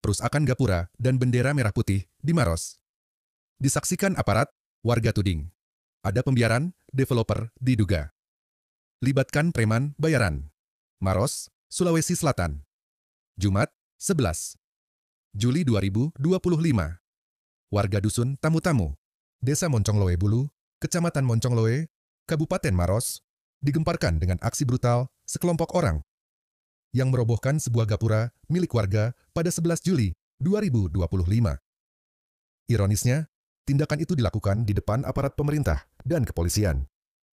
perusakan gapura dan bendera merah putih di Maros. Disaksikan aparat, warga tuding. Ada pembiaran, developer diduga. Libatkan preman bayaran. Maros, Sulawesi Selatan. Jumat, 11 Juli 2025. Warga dusun Tamu-Tamu, Desa Moncongloe Bulu, Kecamatan Moncongloe, Kabupaten Maros, digemparkan dengan aksi brutal sekelompok orang yang merobohkan sebuah gapura milik warga pada 11 Juli 2025. Ironisnya, tindakan itu dilakukan di depan aparat pemerintah dan kepolisian,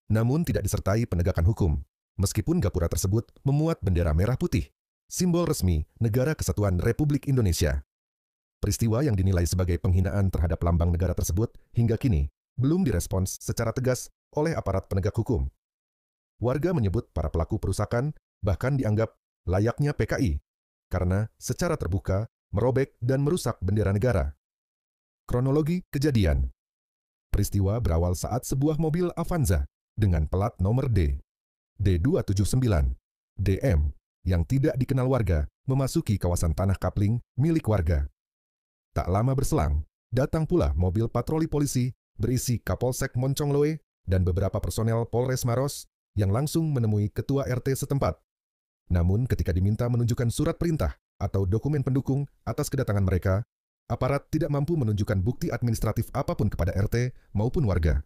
namun tidak disertai penegakan hukum, meskipun gapura tersebut memuat bendera merah putih, simbol resmi Negara Kesatuan Republik Indonesia. Peristiwa yang dinilai sebagai penghinaan terhadap lambang negara tersebut hingga kini belum direspons secara tegas oleh aparat penegak hukum. Warga menyebut para pelaku perusakan bahkan dianggap layaknya PKI karena secara terbuka merobek dan merusak bendera negara. Kronologi kejadian. Peristiwa berawal saat sebuah mobil Avanza dengan plat nomor D279 DM yang tidak dikenal warga memasuki kawasan tanah kapling milik warga. Tak lama berselang, datang pula mobil patroli polisi berisi Kapolsek Moncongloe dan beberapa personel Polres Maros yang langsung menemui ketua RT setempat. Namun ketika diminta menunjukkan surat perintah atau dokumen pendukung atas kedatangan mereka, aparat tidak mampu menunjukkan bukti administratif apapun kepada RT maupun warga.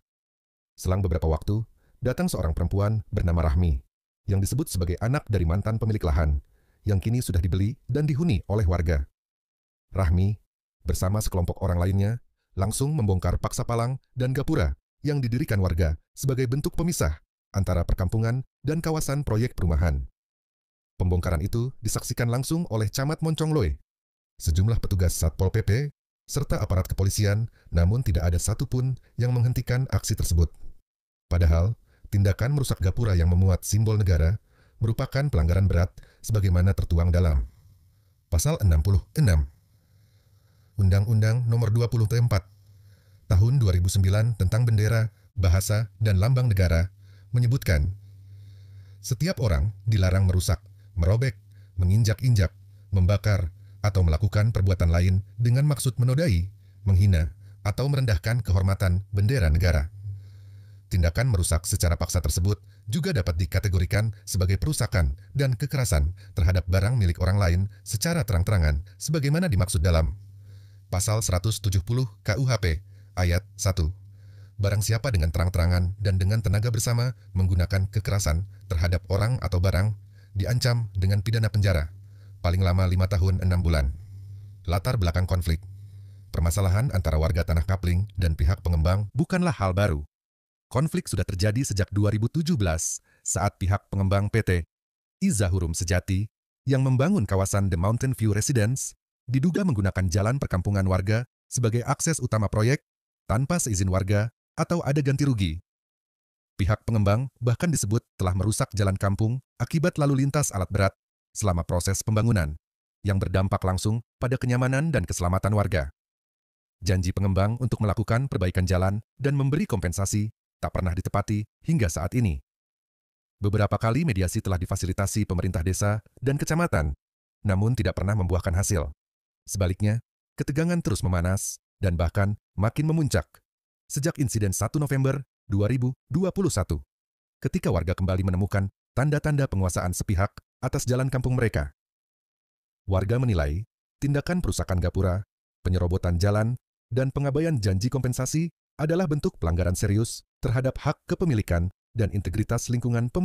Selang beberapa waktu, datang seorang perempuan bernama Rahmi, yang disebut sebagai anak dari mantan pemilik lahan, yang kini sudah dibeli dan dihuni oleh warga. Rahmi, bersama sekelompok orang lainnya, langsung membongkar paksa palang dan gapura yang didirikan warga sebagai bentuk pemisah antara perkampungan dan kawasan proyek perumahan. Pembongkaran itu disaksikan langsung oleh Camat Moncongloe, sejumlah petugas Satpol PP, serta aparat kepolisian, namun tidak ada satupun yang menghentikan aksi tersebut. Padahal, tindakan merusak gapura yang memuat simbol negara merupakan pelanggaran berat sebagaimana tertuang dalam Pasal 66 Undang-Undang Nomor 24 Tahun 2009 tentang Bendera, Bahasa, dan Lambang Negara menyebutkan, setiap orang dilarang merusak, merobek, menginjak-injak, membakar, atau melakukan perbuatan lain dengan maksud menodai, menghina, atau merendahkan kehormatan bendera negara. Tindakan merusak secara paksa tersebut juga dapat dikategorikan sebagai perusakan dan kekerasan terhadap barang milik orang lain secara terang-terangan sebagaimana dimaksud dalam Pasal 170 KUHP Ayat 1. Barang siapa dengan terang-terangan dan dengan tenaga bersama menggunakan kekerasan terhadap orang atau barang diancam dengan pidana penjara, paling lama 5 tahun 6 bulan. Latar belakang konflik. Permasalahan antara warga Tanah Kapling dan pihak pengembang bukanlah hal baru. Konflik sudah terjadi sejak 2017 saat pihak pengembang PT Izahurum Sejati yang membangun kawasan The Mountain View Residence diduga menggunakan jalan perkampungan warga sebagai akses utama proyek tanpa seizin warga atau ada ganti rugi. Pihak pengembang bahkan disebut telah merusak jalan kampung akibat lalu lintas alat berat selama proses pembangunan, yang berdampak langsung pada kenyamanan dan keselamatan warga. Janji pengembang untuk melakukan perbaikan jalan dan memberi kompensasi tak pernah ditepati hingga saat ini. Beberapa kali mediasi telah difasilitasi pemerintah desa dan kecamatan, namun tidak pernah membuahkan hasil. Sebaliknya, ketegangan terus memanas dan bahkan makin memuncak sejak insiden 1 November 2021, ketika warga kembali menemukan tanda-tanda penguasaan sepihak atas jalan kampung mereka. Warga menilai tindakan perusakan gapura, penyerobotan jalan, dan pengabaian janji kompensasi adalah bentuk pelanggaran serius terhadap hak kepemilikan dan integritas lingkungan pemukiman.